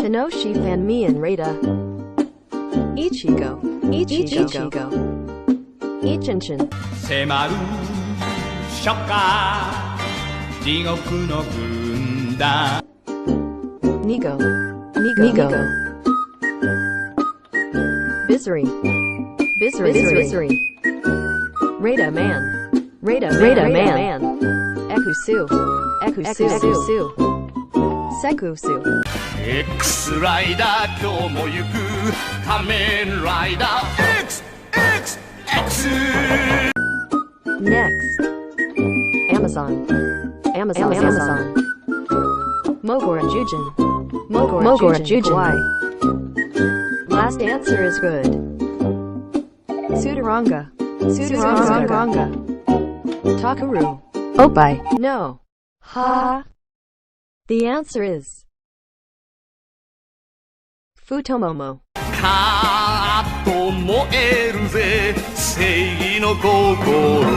Tanoshi fan me and Rada. Ichigo. Ichigo. Ichinchin. 迫る初夏地獄の軍団 Nigo. Bizuri. Rada man. Ekusu. Sekusu. X ライダー今日も行く仮面ライダー XXX Next. Amazon. Mogora Jujin. Why? Last answer is good. Sudaranga. Takaru. Oppai. No. Ha. The answer is Futomomo. カーッと燃えるぜ正義の心